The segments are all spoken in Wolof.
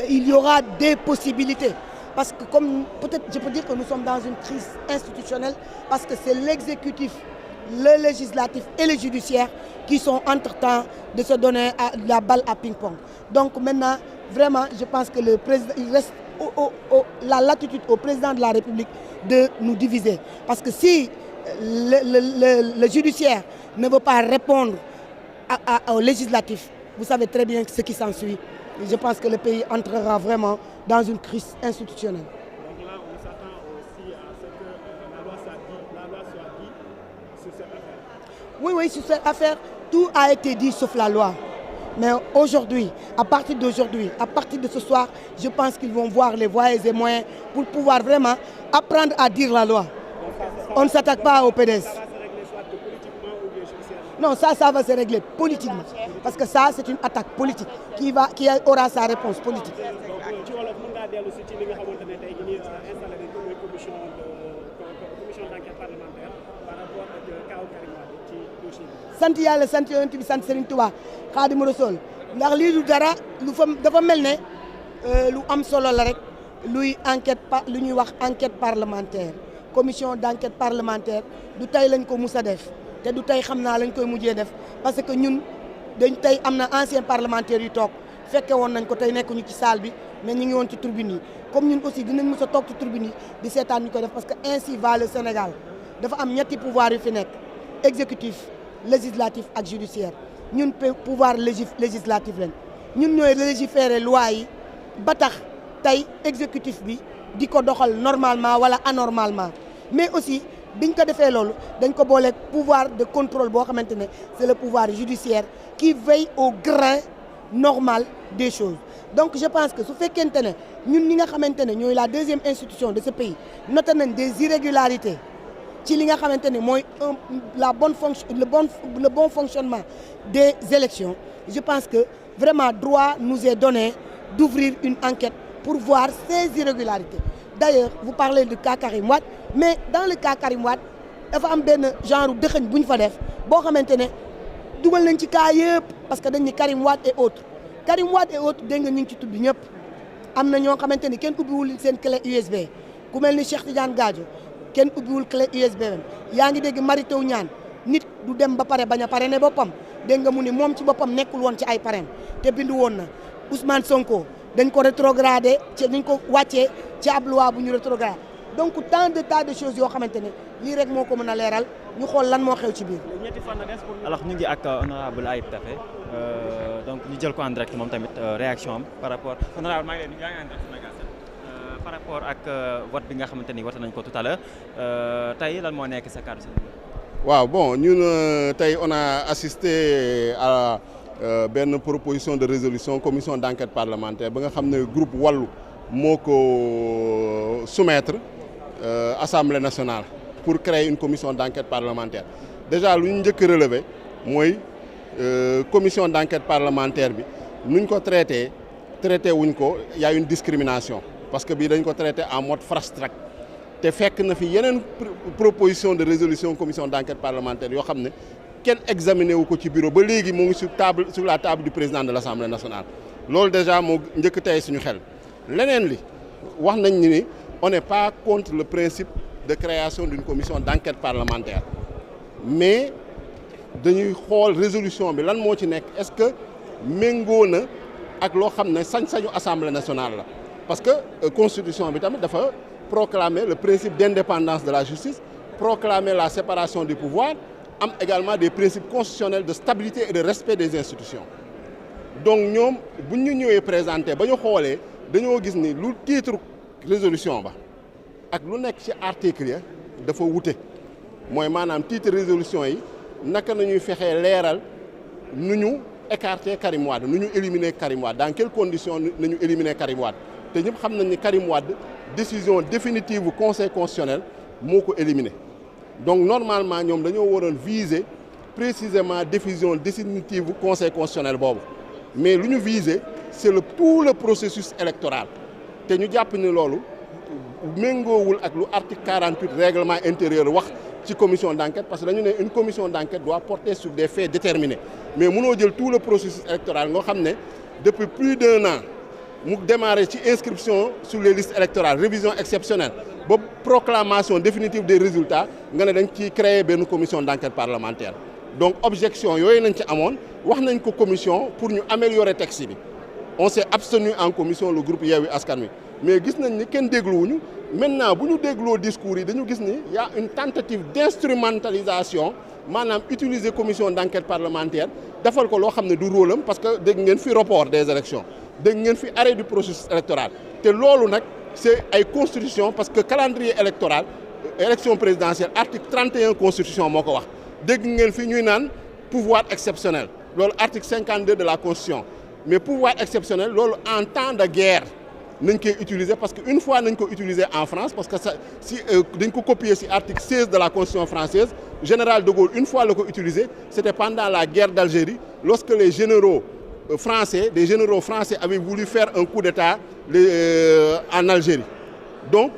il y aura des possibilités. Parce que comme peut-être je peux dire que nous sommes dans une crise institutionnelle parce que c'est l'exécutif, le législatif et le judiciaire qui sont entre-temps de se donner la balle à ping-pong. Donc maintenant, vraiment, je pense que le président, il reste la latitude au président de la République de nous diviser. Parce que si le judiciaire ne veut pas répondre au législatif, vous savez très bien ce qui s'ensuit. Je pense que le pays entrera vraiment dans une crise institutionnelle. Donc là, on s'attend aussi à ce que la loi soit dite sur cette affaire. Oui, sur cette affaire, tout a été dit sauf la loi. Mais aujourd'hui, à partir d'aujourd'hui, à partir de ce soir, je pense qu'ils vont voir les voies et moyens pour pouvoir vraiment apprendre à dire la loi. On ne s'attaque pas au PDS. Ça va se régler soit politiquement ou bien judiciairement. Non, ça va se régler politiquement. Parce que ça, c'est une attaque politique qui aura sa réponse politique. Donc, ci wolof mën ngaa dellu si ci li nga xamante ne tey jii nii installé nañ ko mooy commission d'enquête parlementaire par rapport ak kaw Karim Wade ci dossier bi. sant yàlla sant yonent bi sant Serigne Touba Xaadimu Rasuul ndax lii du dara dafa mel ne lu am solo la rek luy lu ñuy wax enquête parlementaire commission d'enquête parlementaire du tey lañ ko mus a def te du tey xam naa lañ koy mujjee def parce que ñun tey am na ancien parlementaire yu toog fekke woon nañ ko tey nekkuñu ci salle bi mais ñu ngi woon ci tribune yi comme ñun aussi dinañ mës a toog ci tribune yi di seetaan ñu koy def parce que ainsi va le Sénégal dafa am ñetti pouvoir yu fi nekk exécutif législatif ak judiciaire ñun pouvoir législatif lañ ñun ñooy légiférer loi yi ba tax tey exécutif bi di ko doxal normalement wala anormalement mais aussi biñ ko defee loolu dañ ko boole pouvoir de contrôle boo xamante ne c'est le pouvoir judiciaire qui veille au grain normal des choses donc je pense que su fekkente ne ñun ñi nga xamante ne ñooy la deuxième institution de ce pays noté nañ des irrégularités ci li nga xamante ne mooy le bon fonctionnement des élections je pense que vraiment droit nous est donné d'ouvrir une enquête pour voir ces irrégularités d'ailleurs vous parlez du cas Karim Wade mais dans le cas Karim Wade dafa am benn genre dëxëñ bu ñu fa def boo xamante ne dugal nañ ci cas yëpp parce que dañ ni Karim Wade et autres dégg nga ñu ngi ci tudd ñëpp am na ñoo xamante ni kenn ubbiwul seen clé USB ku mel ni Cheikh Tidiane Gadio kenn ubbiwul clé USB yaa ngi dégg Mary Teuw Niane nit du dem ba pare bañ a parrainer boppam dégg nga mu ni moom ci boppam nekkul woon ci ay parrain te bindu woon na Ousmane Sonko dañ ko rétrogradé ci dañ ko wàccee ci ab loi bu ñu rétrogradé donc tant de tas de choses yoo xamante ne lii rek moo ko mën a leeral ñu xool lan moo xew ci biir. alors ñu ngi ak honorable Ayib Daffé donc ñu jël ko en direct moom tamit réaction am par rapport honorable maa ngi leen yaa ngi en direct Sénégal 7 par rapport ak vote bi nga xamante ni voté nañ ko tout à l'heure tey lan moo nekk sa kàddu seen. waaw bon ñun tey on a assisté à benn proposition de résolution commission d'enquête parlementaire ba nga xam ne groupe Wallu moo ko soumettre Assemblée nationale pour créer une commission d'enquête parlementaire déjà lu ñu njëkk relever mooy commission d'enquête parlementaire bi nuñ ko traité wuñ ko y a une discrimination parce que bii dañ ko traité en mode fast track te fekk na fi yeneen proposition de résolution commission d'enquête parlementaire yoo xam ne kenn examiné wu ko ci bureau ba léegi moo ngi sur la table du président de l'Assemblée nationale loolu déjà moo njëkk tey suñu xel leneen li wax nañ ni on n'est pas contre le principe de création d'une commission d'enquête parlementaire mais dañuy xool résolution bi lan moo ci nekk est-ce que méngoo na ak loo xam ne sañ-sañu Assemblée nationale la parce que constitution bi tamit dafa proclamer le principe d'indépendance de la justice proclamer la séparation des pouvoirs am également des principes constitutionnels de stabilité et de respect des institutions donc ñoom bu ñu ñëwee présenter ba ñu xoolee dañoo gis ni lu titre résolution ba ak lu nekk ci article ya dafa wute mooy maanaam titre résolution yi naka nañuy fexee leeral nu ñu écarter Karim Wade nu ñu éliminer Karim Wade dans quelles conditions nañu éliminer Karim Wade te ñëpp xam nañ ni Karim Wade décision définitive bu conseil constitutionnel moo ko éliminer donc normalement ñoom dañoo waroon viser précisément décision définitive bu conseil constitutionnel boobu mais lu ñu viser c'est tout le processus électoral te ñu jàpp ni loolu méngoowul ak lu article 48 règlement intérieur wax ci commission d'enquête parce que dañu ne une commission d'enquête doit porter sur des faits déterminés mais mënoo jël tout le processus électoral nga xam ne depuis plus d'un an mu démarré ci inscription sur les listes électorales révision exceptionnelle ba proclamation définitive des résultats nga ne dañ ciy créer benn commission d'enquête parlementaire donc objection yooyu nañ ci amoon wax nañ ko commission pour ñu améliorer texte bi on s'est abstenu en commission le groupe Yewwi Askan Wi mais gis nañ ni kenn dégluwuñu maintenant bu ñu dégloo discours yi dañu gis ni y a une tentative d'instrumentalisation maanaam utiliser commission d'enquête parlementaire defal ko loo xam ne du rôle am parce que dégg ngeen fi report des élections dégg ngeen fi arrêt du processus électoral te loolu nag c'est ay constitution parce que calendrier électoral élection présidentielle article 31 constitution moo ko wax dégg ngeen fi ñuy naan pouvoir exceptionnel loolu article 52 de la constitution mais pouvoir exceptionnel loolu en temps de guerre nañ koy utiliser parce que une fois nañ ko utiliser en France parce que ça si dañ ko copier ci article 16 de la constitution française général de Gaulle une fois la ko utiliser c'était pendant la guerre d'Algérie lorsque les généraux français avaient voulu faire un coup d'état en Algérie donc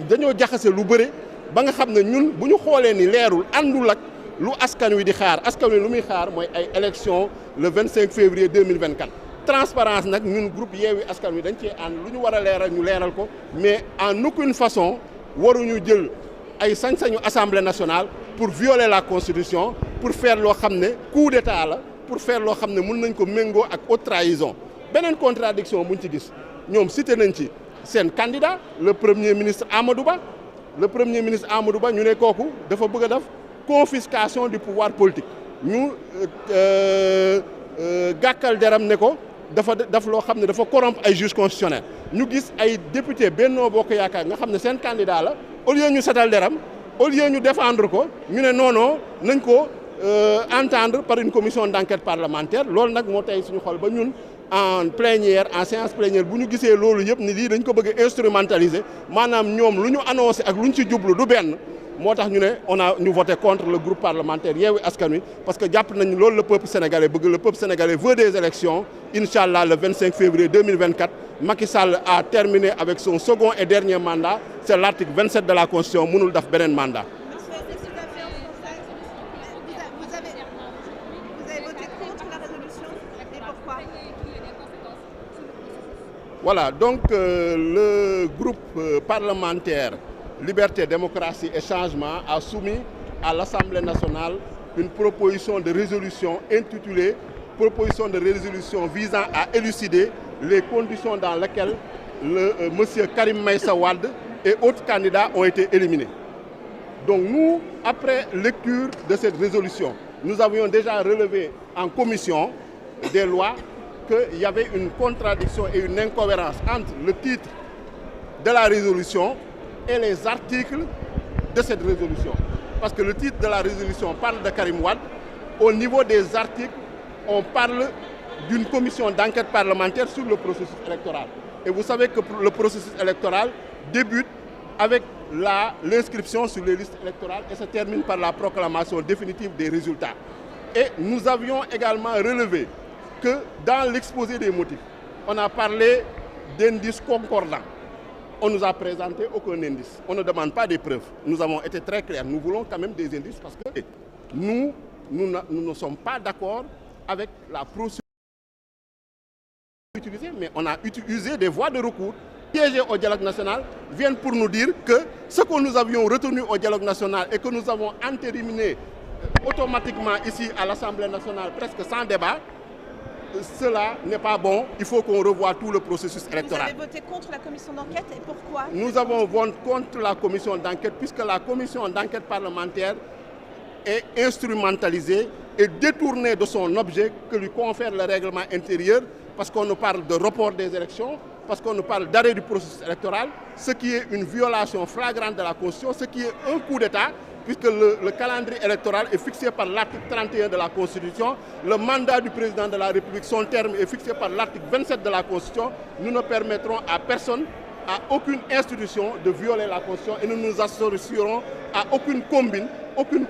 dañoo jaxase lu bëre ba nga xam ne ñun bu ñu xoolee ni leerul àndul ak lu askan wi di xaar askan wi lu muy xaar mooy ay élections le 25 février 2024 transparence nag ñun groupe Yewwi Askan Wi dañ cee ànd lu ñu war a leeral ñu leeral ko mais en aucune façon waruñu jël ay sañ-sañu assemblée nationale pour violer la constitution pour faire loo xam ne coup d'état la pour faire loo xam ne mën nañ ko méngoo ak haute trahison beneen contradiction buñ ci gis ñoom cité nañ ci seen candidat le premier ministre Amadou Ba ñu ne kooku dafa bëgg a def confiscation du pouvoir politique ñu gàkkal deram ne ko dafa def loo xam ne dafa corrompre ay juges constitutionnels ñu gis ay député Benno Bokk Yaakaar nga xam ne seen candidat la au lieu ñu setal deram au lieu ñu défendre ko ñu ne non nañ ko entendre par une commission d'enquête parlementaire loolu nag moo tey suñu xol ba ñun en plénière en séance plénière bu ñu gisee loolu yëpp ni lii dañ ko bëgg a instrumentaliser maanaam ñoom lu ñu annoncé ak lu ñu ci jublu du benn moo tax ñu ne ñu voté contre le groupe parlementaire Yewwi Askan Wi parce que jàpp nañ loolu le peuple sénégalais bëgg le peuple sénégalais veut des élections inchallah le 25 février 2024 Macky Sall a terminé avec son second et dernier mandat c'est l'article 27 de la Constitution mënul def beneen mandat. Voilà, donc le groupe parlementaire Liberté, démocratie et changement a soumis à l'Assemblée nationale une proposition de résolution intitulée « Proposition de résolution visant à élucider les conditions dans lesquelles monsieur Karim Meïssa Wade et autres candidats ont été éliminés. » Donc nous, après lecture de cette résolution, nous avions déjà relevé en commission des lois qu'il y avait une contradiction et une incohérence entre le titre de la résolution et les articles de cette résolution. Parce que le titre de la résolution parle de Karim Wade. Au niveau des articles, on parle d'une commission d'enquête parlementaire sur le processus électoral. Et vous savez que le processus électoral débute avec l'inscription sur les listes électorales et se termine par la proclamation définitive des résultats. Et nous avions également relevé que dans l'exposé des motifs, on a parlé d'indices concordants. On nous a présenté aucun indice. On ne demande pas des preuves. Nous avons été très clairs. Nous voulons quand même des indices parce que nous ne sommes pas d'accord avec la procédure utilisée, mais on a utilisé des voies de recours piégées au dialogue national viennent pour nous dire que ce que nous avions retenu au dialogue national et que nous avons entériné automatiquement ici à l'Assemblée nationale presque sans débat, cela n'est pas bon, il faut qu'on revoie tout le processus électoral. Vous avez voté contre la commission d'enquête et pourquoi? Nous avons voté contre la commission d'enquête puisque la commission d'enquête parlementaire est instrumentalisée et détournée de son objet que lui confère le règlement intérieur parce qu'on nous parle de report des élections, parce qu'on nous parle d'arrêt du processus électoral, ce qui est une violation flagrante de la Constitution, ce qui est un coup d'État puisque le calendrier électoral est fixé par l'article 31 de la Constitution. Le mandat du président de la République, son terme est fixé par l'article 27 de la Constitution. Nous ne permettrons à personne, à aucune institution de violer la Constitution et nous nous associerons à aucune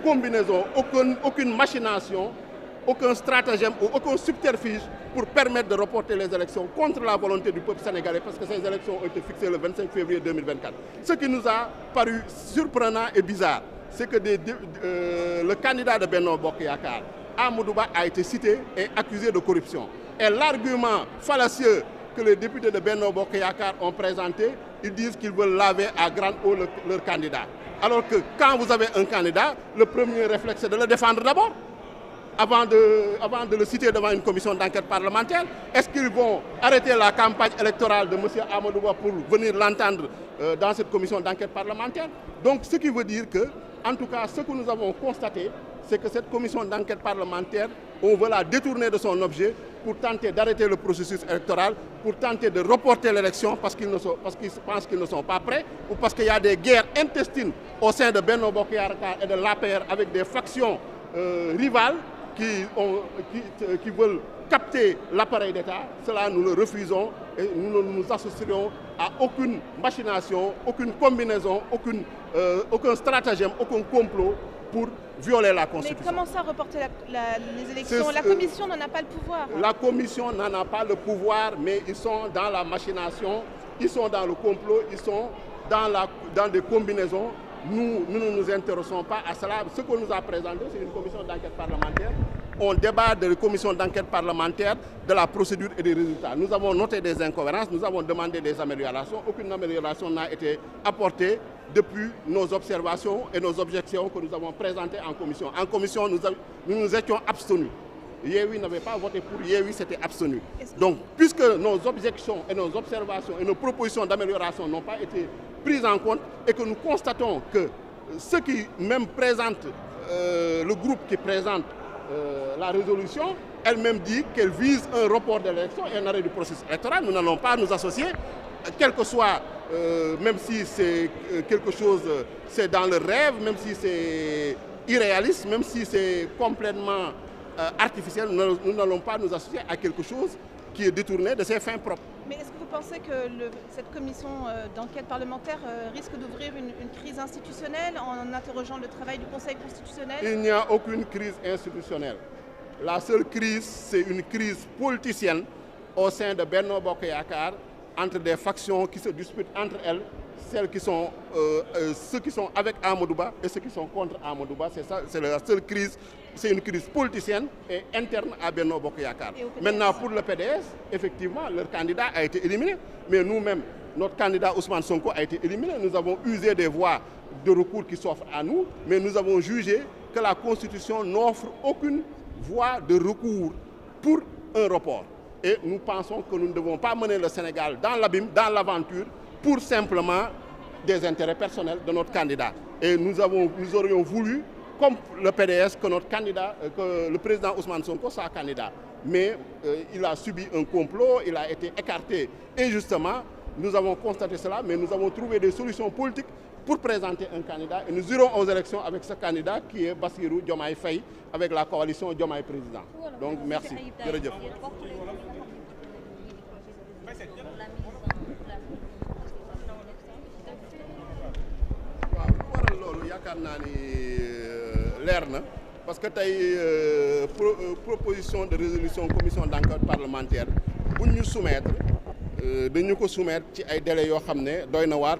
combinaison, aucune machination, aucun stratagème ou aucun subterfuge pour permettre de reporter les élections contre la volonté du peuple sénégalais parce que ces élections ont été fixées le 25 février 2024. Ce qui nous a paru surprenant et bizarre, c'est que le candidat de Benno Bokk Yaakaar, Amadou Ba, a été cité et accusé de corruption. Et l'argument fallacieux que les députés de Benno Bokk Yakaar ont présenté, ils disent qu'ils veulent laver à grande eau leur candidat. Alors que quand vous avez un candidat, le premier réflexe c'est de le défendre d'abord, avant de le citer devant une commission d'enquête parlementaire. Est-ce qu'ils vont arrêter la campagne électorale de M. Amadou Ba pour venir l'entendre dans cette commission d'enquête parlementaire? Donc ce qui veut dire que, en tout cas, ce que nous avons constaté, c'est que cette commission d'enquête parlementaire, on veut la détourner de son objet pour tenter d'arrêter le processus électoral, pour tenter de reporter l'élection parce qu'ils pensent qu'ils ne sont pas prêts ou parce qu'il y a des guerres intestines au sein de Benno Bokk Yakaar et de l'APR avec des factions rivales qui veulent capter l'appareil d'État. Cela, nous le refusons et nous ne nous associerons à aucune machination, aucune combinaison, aucun stratagème, aucun complot pour violer la Constitution. Mais comment ça reporter les élections? La Commission n'en a pas le pouvoir. La Commission n'en a pas le pouvoir, mais ils sont dans la machination, ils sont dans le complot, ils sont dans des combinaisons. Nous ne nous intéressons pas à cela. Ce qu'on nous a présenté, c'est une commission d'enquête parlementaire. On débat de la commission d'enquête parlementaire, de la procédure et des résultats. Nous avons noté des incohérences, nous avons demandé des améliorations. Aucune amélioration n'a été apportée depuis nos observations et nos objections que nous avons présentées en commission. En commission, nous nous étions abstenus. Yewwi n'avait pas voté pour, Yewwi s'était abstenu. Donc, puisque nos objections et nos observations et nos propositions d'amélioration n'ont pas été prises en compte et que nous constatons que ceux qui même présentent, le groupe qui présente la résolution, elle-même dit qu'elle vise un report de l'élection et un arrêt du processus électoral, nous n'allons pas nous associer, quel que soit, même si c'est quelque chose, c'est dans le rêve, même si c'est irréaliste, même si c'est complètement artificiel, nous n'allons pas nous associer à quelque chose qui est détourné de ses fins propres. Mais est-ce que vous pensez que cette commission d'enquête parlementaire risque d'ouvrir une crise institutionnelle en interrogeant le travail du Conseil constitutionnel? Il n'y a aucune crise institutionnelle. La seule crise, c'est une crise politicienne au sein de Benno Bokk Yakaar, entre des factions qui se disputent entre elles, ceux qui sont avec Amadou Ba et ceux qui sont contre Amadou Ba. C'est ça, c'est la seule crise. C'est une crise politicienne et interne à Benno Bokk Yakaar. Maintenant, pour le PDS, effectivement, leur candidat a été éliminé. Mais nous-mêmes, notre candidat Ousmane Sonko a été éliminé. Nous avons usé des voies de recours qui s'offrent à nous, mais nous avons jugé que la Constitution n'offre aucune voie de recours pour un report. Et nous pensons que nous ne devons pas mener le Sénégal dans l'abîme, dans l'aventure, pour simplement des intérêts personnels de notre candidat. Et nous aurions voulu, comme le PDS, que notre candidat, que le président Ousmane Sonko soit candidat. Mais il a subi un complot, il a été écarté injustement. Nous avons constaté cela, mais nous avons trouvé des solutions politiques pour présenter un candidat. Et nous irons aux élections avec ce candidat qui est Bassirou Diomaye Faye, avec la coalition Diomaye Président. Donc merci. Jërëjëf. yaakaar naa ni leer na parce que tey proposition de résolution commission d'enquête parlementaire buñ ñu soumettre dañu ko soumettre ci ay délais yoo xam ne doy na waar.